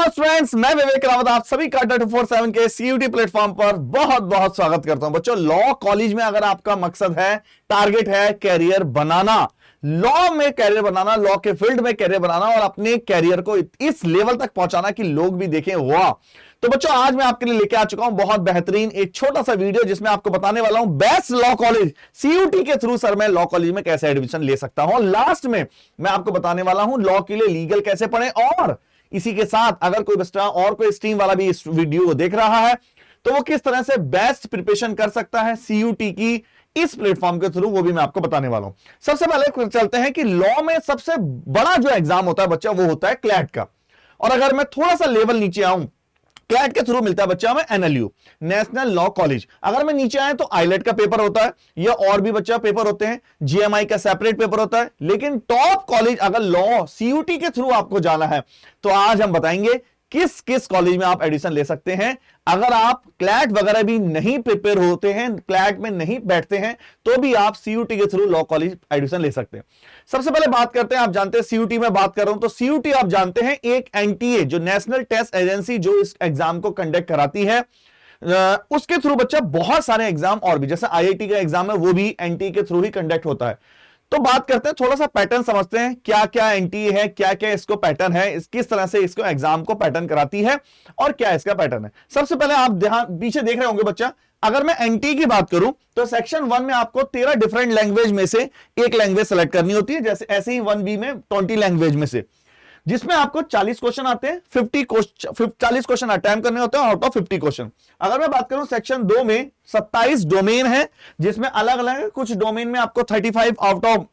Hello friends, मैं विवेक रावत आप सभी का 24/7 के सीयूटी प्लेटफॉर्म पर बहुत बहुत स्वागत करता हूं। बच्चों, लॉ कॉलेज में अगर आपका मकसद है, टारगेट है कैरियर बनाना, लॉ में कैरियर बनाना, लॉ के फील्ड में कैरियर बनाना और अपने कैरियर को इस लेवल तक पहुंचाना कि लोग भी देखें वाह, तो बच्चों आज मैं आपके लिए लेके आ चुका हूं बहुत बेहतरीन एक छोटा सा वीडियो जिसमें आपको बताने वाला हूं बेस्ट लॉ कॉलेज सीयूटी के थ्रू सर मैं लॉ कॉलेज में कैसे एडमिशन ले सकता हूं। लास्ट में मैं आपको बताने वाला हूं लॉ के लिए लीगल कैसे पढ़ें, और इसी के साथ अगर कोई बच्चा और कोई स्ट्रीम वाला भी इस वीडियो को देख रहा है तो वो किस तरह से बेस्ट प्रिपरेशन कर सकता है सीयूटी की इस प्लेटफॉर्म के थ्रू, वो भी मैं आपको बताने वाला हूं। सबसे पहले चलते हैं कि लॉ में सबसे बड़ा जो एग्जाम होता है बच्चा वो होता है क्लैट का। और अगर मैं थोड़ा सा लेवल नीचे आऊं, क्लैट के थ्रू मिलता है बच्चा हमें एनएलयू, नेशनल लॉ कॉलेज। अगर मैं नीचे आए तो आईलेट का पेपर होता है, या और भी बच्चा पेपर होते हैं, जीएमआई का सेपरेट पेपर होता है। लेकिन टॉप कॉलेज अगर लॉ सीयूटी के थ्रू आपको जाना है तो आज हम बताएंगे किस किस कॉलेज में आप एडमिशन ले सकते हैं। अगर आप क्लैट वगैरह भी नहीं प्रिपेयर होते हैं, क्लैट में नहीं बैठते हैं, तो भी आप सीयूटी के थ्रू लॉ कॉलेज एडमिशन ले सकते हैं। सबसे पहले बात करते हैं, आप जानते हैं सीयूटी में बात कर रहा हूं तो सीयूटी आप जानते हैं एक एनटीए जो नेशनल टेस्ट एजेंसी जो इस एग्जाम को कंडक्ट कराती है, उसके थ्रू बच्चा बहुत सारे एग्जाम और भी जैसे आईआईटी का एग्जाम है वो भी एनटीए के थ्रू ही कंडक्ट होता है। तो बात करते हैं, थोड़ा सा पैटर्न समझते हैं, क्या क्या एनटीए है, क्या क्या इसको पैटर्न है, किस तरह से इसको एग्जाम को पैटर्न कराती है और क्या इसका पैटर्न है। सबसे पहले आप ध्यान पीछे देख रहे होंगे बच्चा, अगर मैं एनटीए की बात करूं तो सेक्शन 1 में आपको 13 डिफरेंट लैंग्वेज में से एक लैंग्वेज सेलेक्ट करनी होती है, जैसे ऐसे ही 1बी में 20 लैंग्वेज में से, जिसमें आपको 40 क्वेश्चन आते हैं, 40 क्वेश्चन अटेम्प्ट करने होते हैं आउट ऑफ 50 क्वेश्चन। अगर मैं बात करूं सेक्शन 2 में 27 डोमेन है, जिसमें अलग अलग कुछ डोमेन में आपको 35 आउट ऑफ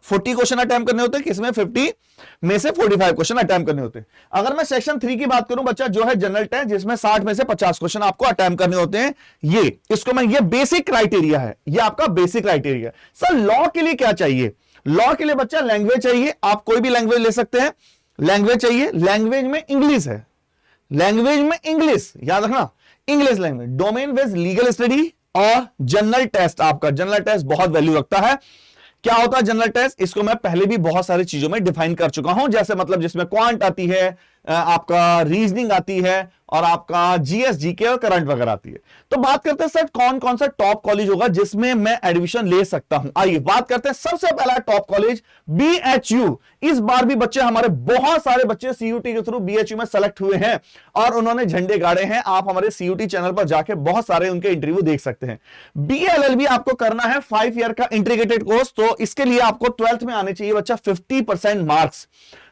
40 क्वेश्चन अटेम्प्ट करने होते हैं, किसमें 50 में से 45 क्वेश्चन अटेम्प्ट करने होते हैं। अगर मैं सेक्शन 3 की बात करूं बच्चा, जो है जनरल टेस्ट, जिसमें 60 में से 50 क्वेश्चन आपको अटेम्प्ट करने होते हैं। ये बेसिक क्राइटेरिया है, ये आपका बेसिक क्राइटेरिया है। सर लॉ के लिए क्या चाहिए? लॉ के लिए बच्चा लैंग्वेज चाहिए, आप कोई भी लैंग्वेज ले सकते हैं। लैंग्वेज चाहिए, लैंग्वेज में इंग्लिश है, लैंग्वेज में इंग्लिश याद रखना, English language, domain based legal study और जनरल टेस्ट। आपका जनरल टेस्ट बहुत वैल्यू रखता है। क्या होता है जनरल टेस्ट? इसको मैं पहले भी बहुत सारी चीजों में डिफाइन कर चुका हूं, जैसे मतलब जिसमें क्वांट आती है, आपका रीजनिंग आती है और आपका जीएस जीके और करंट वगैरह आती है। तो बात करते हैं सर कौन कौन सा टॉप कॉलेज होगा जिसमें मैं एडमिशन ले सकता हूं। आइए बात करते हैं, सबसे पहला टॉप कॉलेज बीएचयू। इस बार भी बच्चे हमारे बहुत सारे बच्चे सीयूटी के थ्रू बीएचयू में सेलेक्ट हुए हैं और उन्होंने झंडे गाड़े हैं। आप हमारे सीयूटी चैनल पर जाके बहुत सारे उनके इंटरव्यू देख सकते हैं। बीएलएलबी आपको करना है 5 ईयर का इंटीग्रेटेड कोर्स, तो इसके लिए आपको 12th में आने चाहिए बच्चा 50% मार्क्स,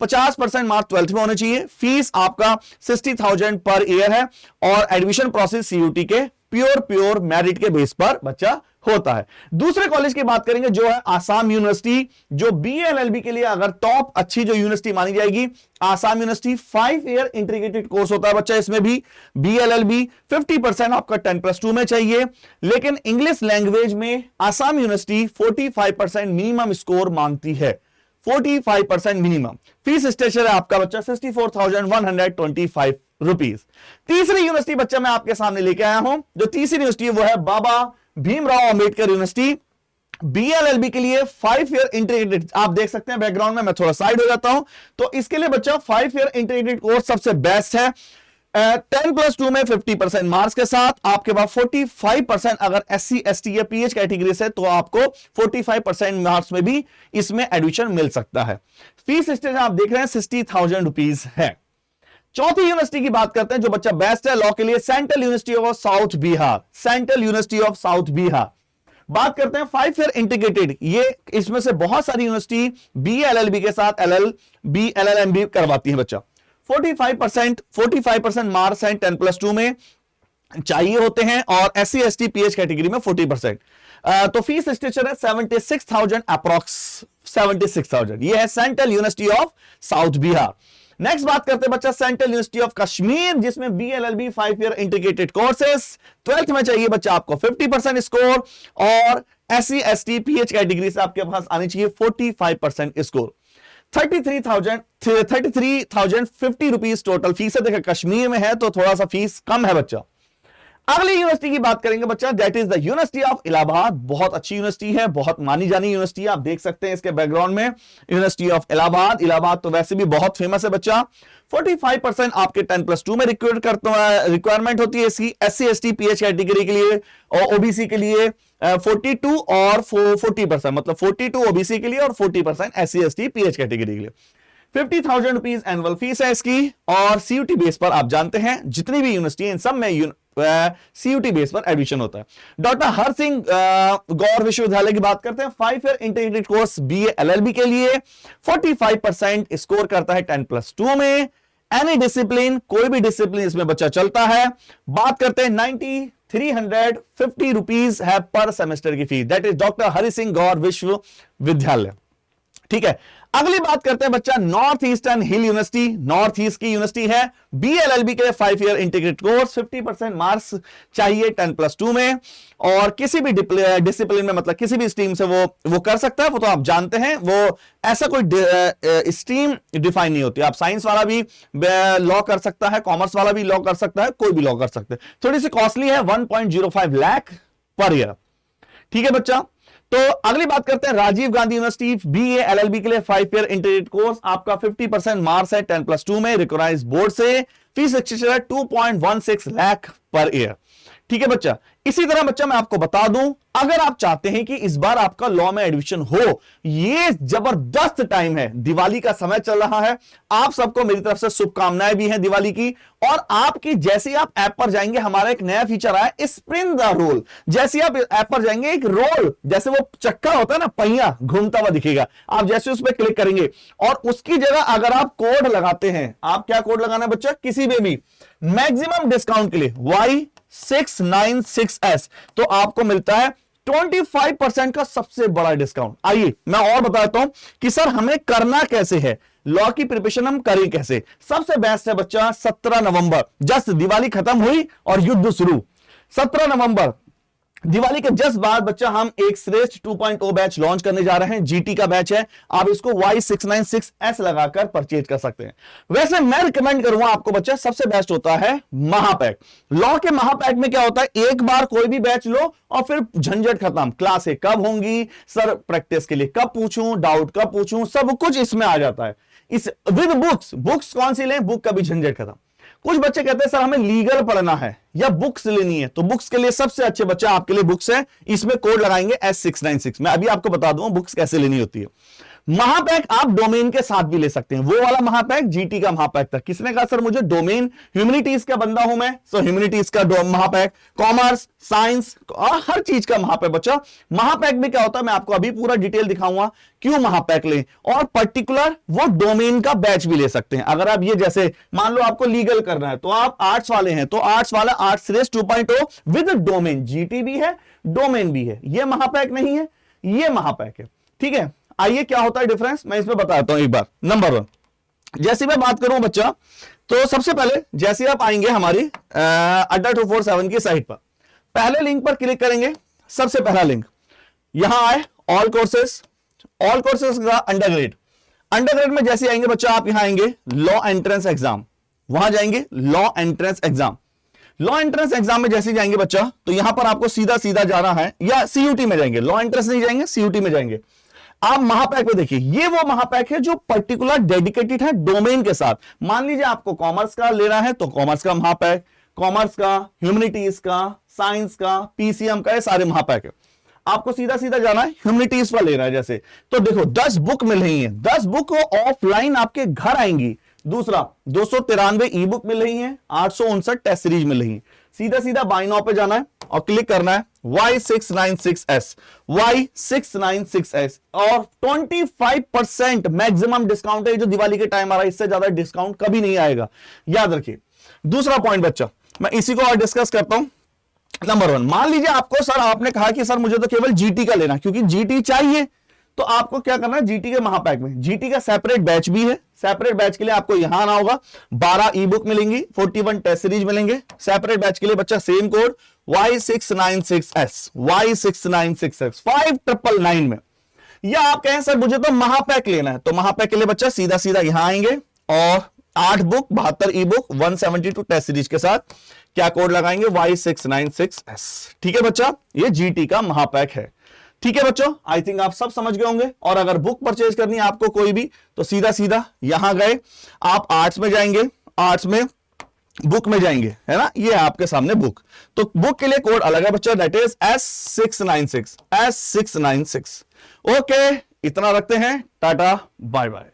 50% मार्क्स 12th में होने चाहिए। फीस आपका 60,000 पर ईयर है और एडमिशन प्रोसेस सीयूटी के प्योर मेरिट के बेस पर बच्चा होता है। दूसरे कॉलेज की बात करेंगे जो है आसाम यूनिवर्सिटी, जो बीएलएलबी के लिए अगर टॉप अच्छी जो यूनिवर्सिटी मानी जाएगी, Assam university 5 year integrated course होता है बच्चा। इसमें भी बीएलएलबी 50% आपका 10+2 में चाहिए, लेकिन इंग्लिश लैंग्वेज में आसाम यूनिवर्सिटी 45% मिनिमम स्कोर मांगती है, 45% मिनिमम। फीस स्ट्रक्चर है आपका बच्चा 64,125 रुपीज। तीसरी यूनिवर्सिटी बच्चा मैं आपके सामने लेके आया हूं, जो तीसरी यूनिवर्सिटी वो है बाबा भीमराव अंबेडकर यूनिवर्सिटी। बीएलएलबी के लिए 5 ईयर इंटीग्रेटेड, आप देख सकते हैं बैकग्राउंड में, मैं थोड़ा साइड हो जाता हूं, तो इसके लिए बच्चा 5 ईयर इंटीग्रेटेड कोर्स सबसे बेस्ट है। 10+2 में 50% मार्क्स के साथ आपके पास 45%, अगर SC ST या PH कैटेगरी से तो आपको 45% मार्क्स में भी इसमें एडमिशन मिल सकता है। फीस स्ट्रक्चर आप देख रहे हैं 60,000 रुपीज है। चौथी यूनिवर्सिटी की बात करते हैं जो बच्चा बेस्ट है लॉ के लिए, central university of south Bihar, central university of south Bihar. बात करते हैं 5 ईयर इंटीग्रेटेड, ये इसमें से बहुत सारी यूनिवर्सिटी बीएलएलबी के साथ LLB LLM करवाती है बच्चा। 45% मार्क्स हैं 10+2 में चाहिए होते हैं और SC ST PH कैटेगरी में 40%। तो फीस स्ट्रक्चर है 76,000 अप्रॉक्स, 76,000। ये है central university of south Bihar. Next बात करते हैं बच्चा सेंट्रल यूनिवर्सिटी ऑफ कश्मीर, जिसमें BLLB 5 year integrated courses, 12th में चाहिए बच्चा आपको 50% स्कोर और SC ST PH कैटेगरी से आपके पास आनी चाहिए 45% स्कोर। 33,050 रुपीज टोटल फीस है। देखिए कश्मीर में है तो थोड़ा सा फीस कम है बच्चा। अगली यूनिवर्सिटी की बात करेंगे बच्चा, that is the university of Allahabad. बहुत अच्छी यूनिवर्सिटी है, बहुत मानी जानी यूनिवर्सिटी है, आप देख सकते हैं इसके बैकग्राउंड में यूनिवर्सिटी ऑफ इलाहाबाद। इलाहाबाद तो वैसे भी बहुत फेमस है बच्चा। 45% आपके 10+2 में रिक्वायरमेंट होती है इसकी, SC ST PH कैटेगरी के लिए और OBC के लिए 42 और 40%, मतलब 42 OBC के लिए और 40% SC ST PH कैटेगरी के लिए। 50,000 रुपीज एनुअल फीस है इसकी, और CUT बेस पर आप जानते हैं जितनी भी यूनिवर्सिटी इन सब में CUT बेस पर एडमिशन होता है। डॉक्टर हर सिंह गौर विश्वविद्यालय की बात करते हैं, 5 year integrated course BA LLB के लिए 45% स्कोर करता है 10+2 में। एनी डिसिप्लिन, कोई भी डिसिप्लिन इसमें बच्चा चलता है। बात करते हैं 9350 रुपीज है पर सेमेस्टर की fees, that is doctor Hari Singh Gour विश्वविद्यालय। ठीक है, अगली बात करते हैं बच्चा north eastern hill university. North east की यूनिवर्सिटी है, BA LLB के लिए 5 ईयर इंटीग्रेटेड कोर्स, 50% मार्क्स चाहिए 10+2 में, और किसी भी डिसिप्लिन में, मतलब किसी भी स्ट्रीम से वो कर सकता है। वो तो आप जानते हैं, वो ऐसा कोई स्ट्रीम डिफाइन नहीं होती। आप साइंस वाला भी लॉ कर सकता है, कॉमर्स वाला भी लॉ कर सकता है, कोई भी लॉ कर सकते हैं। थोड़ी सी कॉस्टली है, 1.05 लाख पर ईयर। ठीक है बच्चा, तो अगली बात करते हैं Rajiv Gandhi university BA LLB के लिए 5 ईयर इंटीग्रेटेड कोर्स, आपका 50% मार्क्स है 10+2 में, रिकॉग्नाइज बोर्ड से। फीस स्ट्रक्चर है 2.16 लाख पर ईयर। ठीक है बच्चा, इसी तरह बच्चा मैं आपको बता दूं, अगर आप चाहते हैं कि इस बार आपका लॉ में एडमिशन हो, ये जबरदस्त टाइम है, दिवाली का समय चल रहा है। आप सबको मेरी तरफ से शुभकामनाएं भी हैं दिवाली की। और आपकी जैसे ही आप ऐप पर जाएंगे, हमारा एक नया फीचर आया, स्पिन द रोल। जैसे आप ऐप पर जाएंगे, एक रोल जैसे वो चक्का होता है ना, पहिया घूमता हुआ दिखेगा, आप जैसे उस पर क्लिक करेंगे और उसकी जगह अगर आप कोड लगाते हैं, आप क्या कोड लगाना है बच्चा, किसी में भी मैक्सिमम डिस्काउंट के लिए Y696S, तो आपको मिलता है 25% का सबसे बड़ा डिस्काउंट। आइए मैं और बताता हूं कि सर हमें करना कैसे है, लॉ की प्रिपरेशन हम करें कैसे। सबसे बेस्ट है बच्चा 17 नवंबर, जस्ट दिवाली खत्म हुई और युद्ध शुरू। 17 नवंबर दिवाली के जस्ट बाद बच्चा हम एक श्रेष्ठ 2.0 बैच लॉन्च करने जा रहे हैं। GT का बैच है, आप इसको Y696S लगाकर परचेज कर सकते हैं। वैसे मैं रिकमेंड करूंगा आपको बच्चा, सबसे बेस्ट होता है महापैक। लॉ के महापैक में क्या होता है, एक बार कोई भी बैच लो और फिर झंझट खत्म, क्लासें कब होंगी, सर प्रैक्टिस के लिए कब पूछूं, डाउट कब पूछूं, सब कुछ इसमें आ जाता है। इस विद बुक्स कौन सी लें, बुक का भी झंझट खत्म। कुछ बच्चे कहते हैं सर हमें लीगल पढ़ना है या बुक्स लेनी है, तो बुक्स के लिए सबसे अच्छे बच्चा आपके लिए बुक्स है, इसमें कोड लगाएंगे S696। मैं अभी आपको बता दूंगा बुक्स कैसे लेनी होती है। महापैक आप डोमेन के साथ भी ले सकते हैं, वो वाला महापैक GT का महापैक था। किसने कहा सर मुझे डोमेन ह्यूमैनिटीज का बंदा हूं मैं, सो ह्यूमैनिटीज का महापैक, कॉमर्स, साइंस, हर चीज का महापैक बच्चा। महापैक में क्या होता है मैं आपको अभी पूरा डिटेल दिखाऊंगा क्यों महापैक लें, और पर्टिकुलर वो डोमेन का बैच भी ले सकते हैं। अगर आप ये जैसे मान लो आपको लीगल करना है, तो आप आर्ट्स वाले हैं तो आर्ट्स वाला आर्ट्स श्रेष्ठ 2.0 विद डोमेन, GT भी है डोमेन भी है। ये महापैक नहीं है, ये महापैक है। ठीक है, आइए क्या होता है डिफरेंस मैं इसमें बताता हूं एक बार। नंबर 1, जैसे मैं बात करूं बच्चा, तो सबसे पहले जैसे आप आएंगे हमारी अड्डा 247 की साइट पर, पहले लिंक पर क्लिक करेंगे। सबसे पहला लिंक यहां आए, ऑल कोर्सेस का अंडरग्रेड में जैसे आएंगे बच्चा, आप यहां आएंगे लॉ एंट्रेंस एग्जाम, वहां जाएंगे law entrance exam. Law entrance exam में जैसे जाएंगे बच्चा, तो यहां पर आपको सीधा सीधा जाना है, या CUT में जाएंगे, लॉ एंट्रेंस नहीं जाएंगे, CUT में जाएंगे। आप महापैक में देखिए, ये वो महापैक है जो पर्टिकुलर डेडिकेटेड है डोमेन के साथ। मान लीजिए आपको कॉमर्स का लेना है तो कॉमर्स का महापैक, कॉमर्स का, ह्यूमैनिटीज का, साइंस का, PCM का, ये सारे महापैक है। आपको सीधा सीधा जाना है, ह्यूमैनिटीज पर लेना है जैसे, तो देखो 10 बुक मिल रही है, 10 बुक ऑफलाइन आपके घर आएंगी। दूसरा 293 ई बुक मिल रही है, 859 टेस्ट सीरीज मिल रही है। सीधा सीधा बाय नाउ पे जाना है और क्लिक करना है Y696S और 25% मैक्सिमम डिस्काउंट है जो दिवाली के टाइम आ रहा है, इससे ज्यादा डिस्काउंट कभी नहीं आएगा, याद रखिए। दूसरा पॉइंट बच्चा, मैं इसी को और डिस्कस करता हूं। नंबर 1, मान लीजिए आपको सर आपने कहा कि सर मुझे तो केवल GT का लेना, क्योंकि GT चाहिए, तो आपको क्या करना है, GT के महापैक में GT का सेपरेट बैच भी है। सेपरेट बैच के लिए आपको यहां आना होगा, 12 ई बुक मिलेंगी, 41 टेस्ट सीरीज मिलेंगे। सेपरेट बैच के लिए बच्चा सेम कोड Y696S 5999 में। या आप कहें सर मुझे तो महापैक लेना है, तो महापैक के लिए बच्चा सीधा सीधा यहां आएंगे और 8 book, 72 e book, 172 test series के साथ क्या कोड लगाएंगे, Y696S। ठीक है बच्चा, ये GT का महापैक है। ठीक है बच्चों, आई थिंक आप सब समझ गए होंगे। और अगर बुक परचेज करनी है आपको कोई भी, तो सीधा सीधा यहां गए, आप आर्ट्स में जाएंगे, आर्ट्स में बुक में जाएंगे, है ना, ये आपके सामने बुक। तो बुक के लिए कोड अलग है बच्चा, दैट इज S696। ओके, इतना रखते हैं, टाटा बाय बाय।